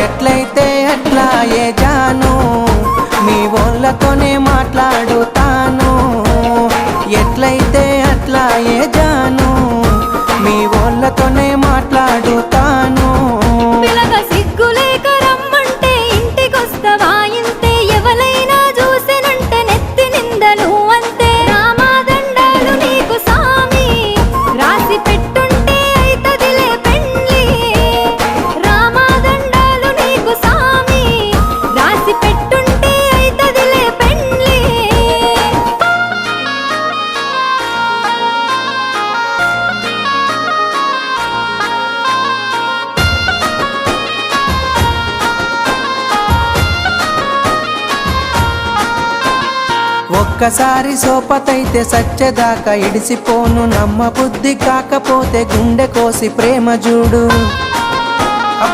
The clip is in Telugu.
ఎట్లయితే అట్లా ఏ జాను మీ వాళ్ళతోనే మాట్లాడుతాను ఎట్లయితే అట్లా ఏ జాను మీ వాళ్ళతోనే మాట్లాడుతాను పిలక సిగ్గులేక రమ్మంటే ఇంటికొస్తవా ఇంతే ఎవలైనా చూసినంటే నెత్తి నిందలు అంతే రామాదండాలు నీకు సామి రాసి పెట్టుంటే అయితదిలే పెండ్లి రామాదండాలు నీకు సామి రాసి పెట్టుంటే అయితదిలే పెండ్లి ఒక్కసారి సోపతైతే సచ్చేదాకా ఇడిసిపోను నమ్మ బుద్ధి కాకపోతే గుండె కోసి ప్రేమ చూడు